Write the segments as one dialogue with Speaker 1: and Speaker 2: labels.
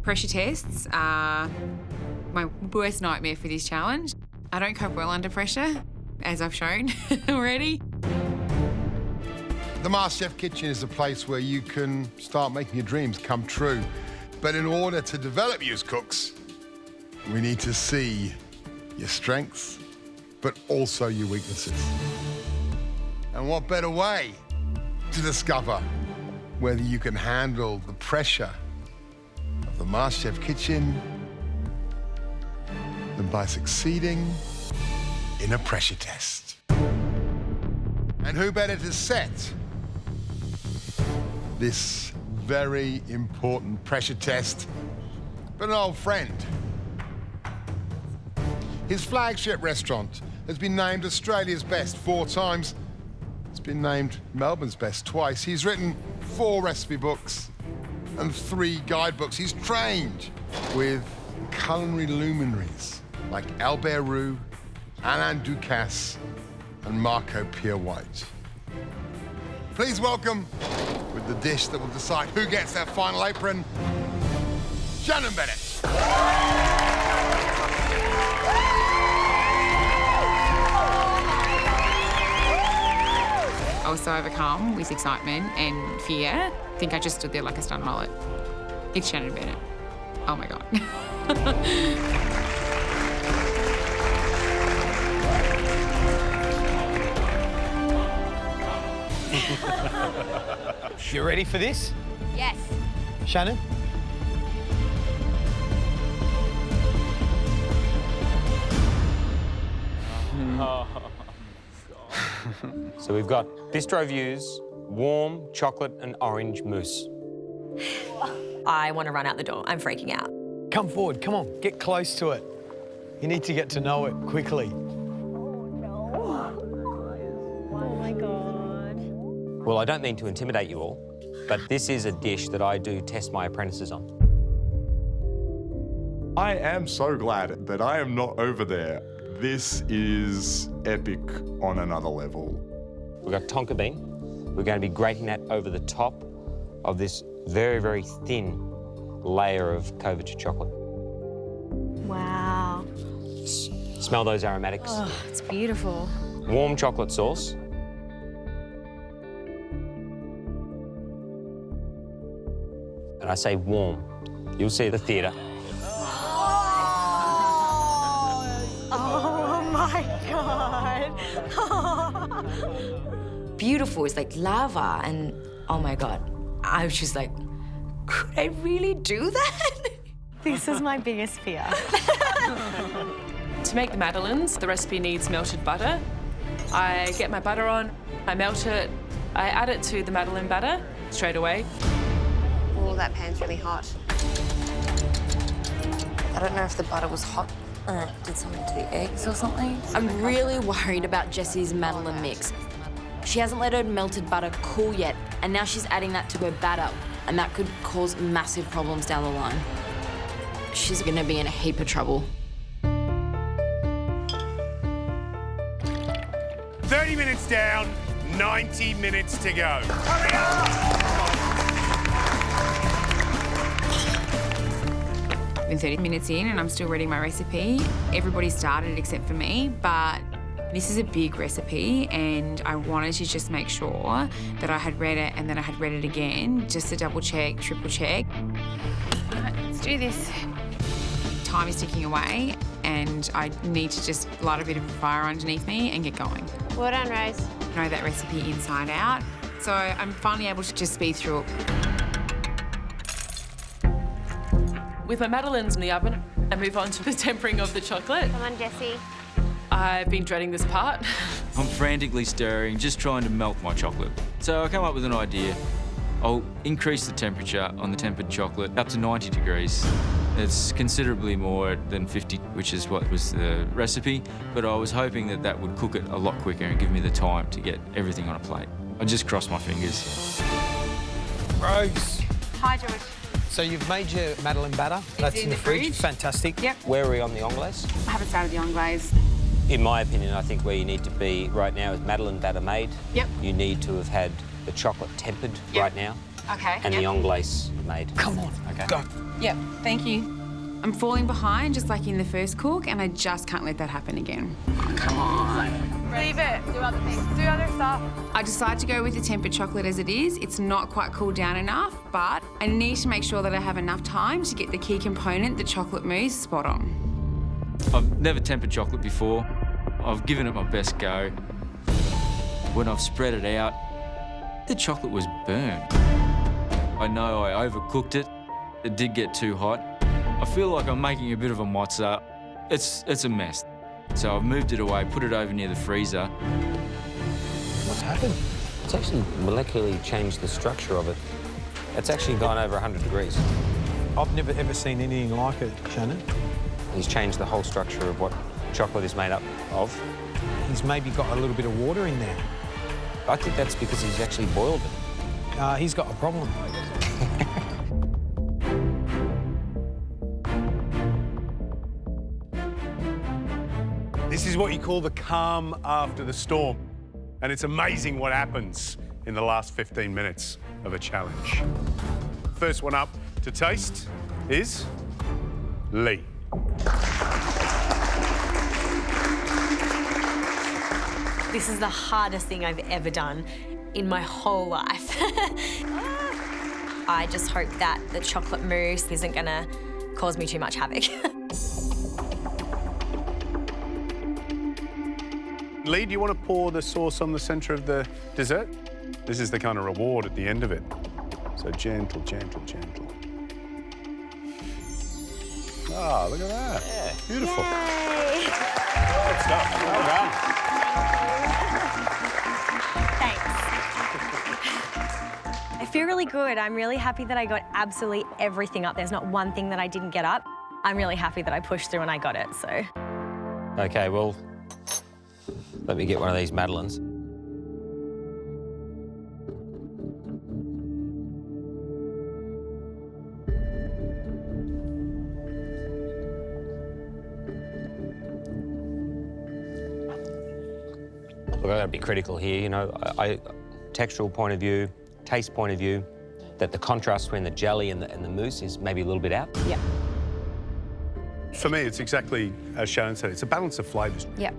Speaker 1: Pressure tests are my worst nightmare for this challenge. I don't cope well under pressure, as I've shown already.
Speaker 2: The MasterChef kitchen is a place where you can start making your dreams come true. But in order to develop you as cooks, we need to see your strengths, but also your weaknesses. And what better way to discover whether you can handle the pressure of the MasterChef kitchen than by succeeding in a pressure test. And who better to set this very important pressure test but an old friend. His flagship restaurant has been named Australia's best 4 times. It's been named Melbourne's best twice. He's written 4 recipe books and 3 guidebooks. He's trained with culinary luminaries like Albert Roux, Alain Ducasse, and Marco Pierre White. Please welcome, with the dish that will decide who gets that final apron, Shannon Bennett.
Speaker 1: I was so overcome with excitement and fear. I think I just stood there like a stunned mullet. It's Shannon Bennett. Oh my God.
Speaker 3: You ready for this?
Speaker 4: Yes.
Speaker 3: Shannon?
Speaker 5: So we've got bistro views, warm chocolate and orange mousse.
Speaker 4: I want to run out the door. I'm freaking out.
Speaker 3: Come forward, come on, get close to it. You need to get to know it quickly.
Speaker 4: Oh my God.
Speaker 5: Well, I don't mean to intimidate you all, but this is a dish that I do test my apprentices on.
Speaker 6: I am so glad that I am not over there. This is epic on another level.
Speaker 5: We've got tonka bean. We're going to be grating that over the top of this very, very thin layer of couverture chocolate.
Speaker 4: Wow.
Speaker 5: Smell those aromatics.
Speaker 4: Oh, it's beautiful.
Speaker 5: Warm chocolate sauce. And I say warm. You'll see the theatre.
Speaker 4: Oh my God.
Speaker 7: Beautiful. It's like lava, and oh my God. I was just like, could I really do that?
Speaker 4: This is my biggest fear.
Speaker 8: To make the madeleines, the recipe needs melted butter. I get my butter on, I melt it, I add it to the madeleine batter straight away.
Speaker 9: Oh, that pan's really hot.
Speaker 7: I don't know if the butter was hot or it did something to the eggs or something. I'm really worried about Jessie's madeleine mix. She hasn't let her melted butter cool yet, and now she's adding that to her batter, and that could cause massive problems down the line. She's gonna be in a heap of trouble.
Speaker 10: 30 minutes down, 90 minutes to go. Hurry up!
Speaker 1: Been 30 minutes in and I'm still reading my recipe. Everybody started except for me, but this is a big recipe and I wanted to just make sure that I had read it and then I had read it again, just to double check, triple check. All right, let's do this. Time is ticking away and I need to just light a bit of a fire underneath me and get going.
Speaker 9: Well done, Rose.
Speaker 1: I know that recipe inside out, so I'm finally able to just speed through it.
Speaker 8: With my madeleines in the oven, I move on to the tempering of the chocolate.
Speaker 9: Come on, Jessie.
Speaker 8: I've been dreading this part.
Speaker 11: I'm frantically stirring, just trying to melt my chocolate. So I come up with an idea. I'll increase the temperature on the tempered chocolate up to 90 degrees. It's considerably more than 50, which is what was the recipe, but I was hoping that that would cook it a lot quicker and give me the time to get everything on a plate. I just crossed my fingers.
Speaker 3: Rose.
Speaker 9: Hi, George.
Speaker 3: So you've made your madeleine batter. That's in the fridge. Fantastic.
Speaker 1: Yep.
Speaker 5: Where are we on the anglaise?
Speaker 1: I haven't started the anglaise.
Speaker 5: In my opinion, I think where you need to be right now is madeleine batter made.
Speaker 1: Yep.
Speaker 5: You need to have had the chocolate tempered right now.
Speaker 1: Okay.
Speaker 5: And the anglaise made.
Speaker 3: Come on.
Speaker 5: Okay.
Speaker 3: Go.
Speaker 1: Yep, thank you. I'm falling behind just like in the first cook, and I just can't let that happen again. Come on.
Speaker 9: Leave it. Do other things. Do other stuff.
Speaker 1: I decided to go with the tempered chocolate as it is. It's not quite cooled down enough, but I need to make sure that I have enough time to get the key component, the chocolate mousse, spot on.
Speaker 11: I've never tempered chocolate before. I've given it my best go. When I've spread it out, the chocolate was burned. I know I overcooked it. It did get too hot. I feel like I'm making a bit of a mozza. It's a mess. So I've moved it away, put it over near the freezer.
Speaker 3: What's happened?
Speaker 5: It's actually molecularly changed the structure of it. It's actually gone over 100 degrees.
Speaker 3: I've never ever seen anything like it, Shannon.
Speaker 5: He's changed the whole structure of what chocolate is made up of.
Speaker 3: He's maybe got a little bit of water in there.
Speaker 5: I think that's because he's actually boiled it.
Speaker 3: He's got a problem.
Speaker 10: This is what you call the calm after the storm. And it's amazing what happens in the last 15 minutes of a challenge. First one up to taste is Lee.
Speaker 4: This is the hardest thing I've ever done in my whole life. I just hope that the chocolate mousse isn't gonna cause me too much havoc.
Speaker 10: Lee, do you want to pour the sauce on the centre of the dessert? This is the kind of reward at the end of it. So gentle, gentle, gentle. Ah, look at that.
Speaker 5: Yeah.
Speaker 10: Beautiful.
Speaker 4: Yay.
Speaker 10: Good stuff. Well done.
Speaker 4: Thanks. I feel really good. I'm really happy that I got absolutely everything up. There's not one thing that I didn't get up. I'm really happy that I pushed through and I got it, so.
Speaker 5: Okay, well, let me get one of these Madeleines. Look, I've got to be critical here, you know, textural point of view, taste point of view, that the contrast between the jelly and the mousse is maybe a little bit out.
Speaker 4: Yeah.
Speaker 10: For me, it's exactly as Shannon said, it's a balance of flavours.
Speaker 4: Yeah.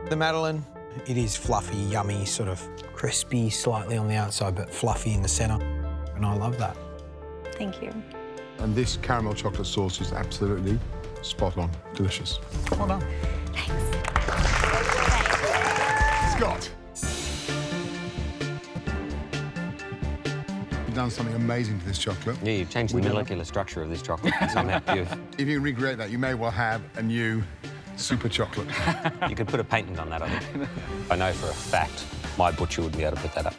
Speaker 3: The Madeleine, it is fluffy, yummy, sort of crispy slightly on the outside, but fluffy in the centre. And I love that.
Speaker 4: Thank you.
Speaker 2: And this caramel chocolate sauce is absolutely spot on. Delicious.
Speaker 3: Well done.
Speaker 2: Scott. You've done something amazing to this chocolate.
Speaker 5: Yeah, you've changed the molecular structure of this chocolate somehow.
Speaker 2: If you can recreate that, you may well have a new super chocolate.
Speaker 5: You could put a patent on that, I think. I know for a fact my butcher wouldn't be able to put that up.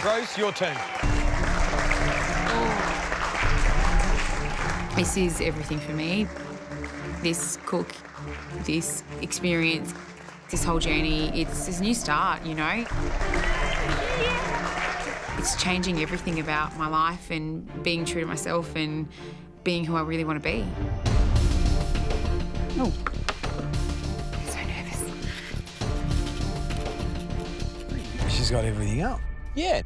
Speaker 5: So.
Speaker 3: Rose, your turn.
Speaker 1: This is everything for me. This cook, this experience, this whole journey, it's a new start, you know? It's changing everything about my life and being true to myself and being who I really want to be. Oh, I'm so nervous.
Speaker 3: She's got everything up.
Speaker 5: Yeah.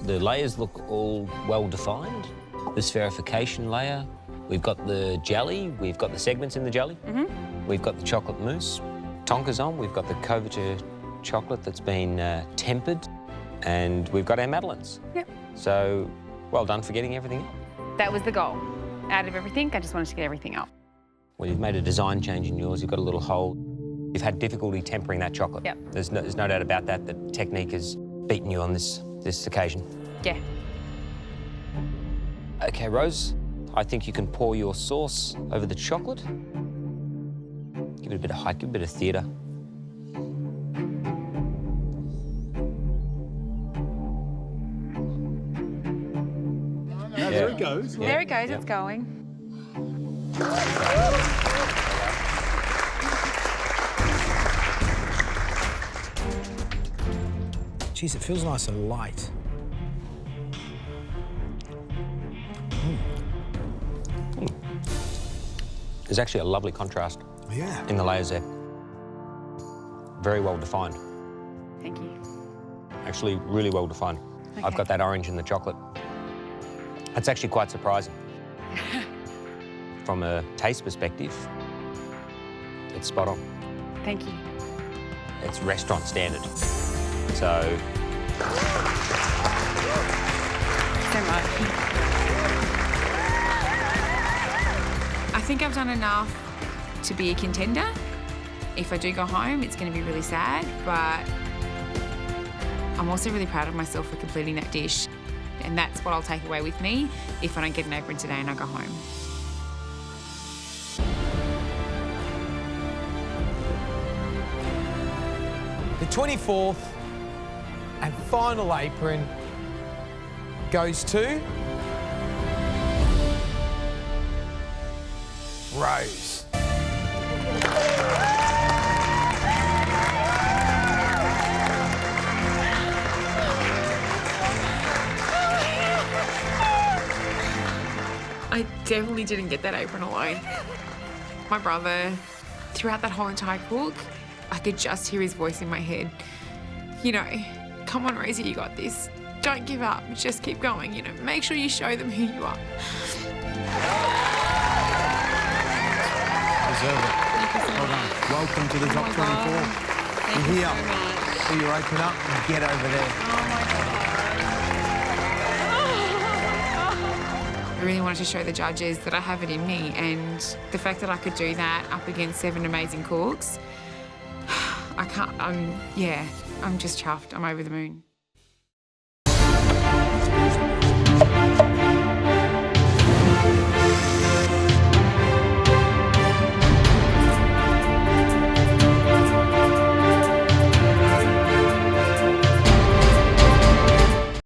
Speaker 5: The layers look all well defined. The spherification layer. We've got the jelly. We've got the segments in the jelly.
Speaker 1: Mm-hmm.
Speaker 5: We've got the chocolate mousse. Tonka's on. We've got the couverture chocolate that's been tempered. And we've got our Madeleines.
Speaker 1: Yep.
Speaker 5: So, well done for getting everything up.
Speaker 1: That was the goal. Out of everything, I just wanted to get everything up.
Speaker 5: Well, you've made a design change in yours. You've got a little hole. You've had difficulty tempering that chocolate.
Speaker 1: Yep.
Speaker 5: There's no doubt about that. The technique has beaten you on this occasion.
Speaker 1: Yeah.
Speaker 5: Okay, Rose, I think you can pour your sauce over the chocolate. Give it a bit of height, give it a bit of theatre.
Speaker 10: There it goes.
Speaker 1: There it goes, it's going.
Speaker 3: Jeez, it feels nice and light.
Speaker 5: There's actually a lovely contrast
Speaker 3: Yeah.
Speaker 5: in the layers there. very well defined.
Speaker 1: Thank you.
Speaker 5: Actually, really well defined.
Speaker 1: Okay.
Speaker 5: I've got that orange in the chocolate. That's actually quite surprising. From a taste perspective, it's spot on.
Speaker 1: Thank you.
Speaker 5: It's restaurant standard. So
Speaker 1: much. I think I've done enough to be a contender. If I do go home, it's going to be really sad, but I'm also really proud of myself for completing that dish. And that's what I'll take away with me if I don't get an apron today and I go home.
Speaker 3: The 24th and final apron goes to Rose.
Speaker 1: I definitely didn't get that apron alone. My brother, throughout that whole entire cook, I could just hear his voice in my head. You know, come on, Rosie, you got this. Don't give up, just keep going, you know. Make sure you show them who you are.
Speaker 3: Deserve it. Well done. Welcome to the top 24.
Speaker 1: Thank
Speaker 3: You're
Speaker 1: you
Speaker 3: here.
Speaker 1: so much.
Speaker 3: So you open up and get over there.
Speaker 1: Oh my God. I really wanted to show the judges that I have it in me, and the fact that I could do that up against 7 amazing cooks, I'm just chuffed. I'm over the moon.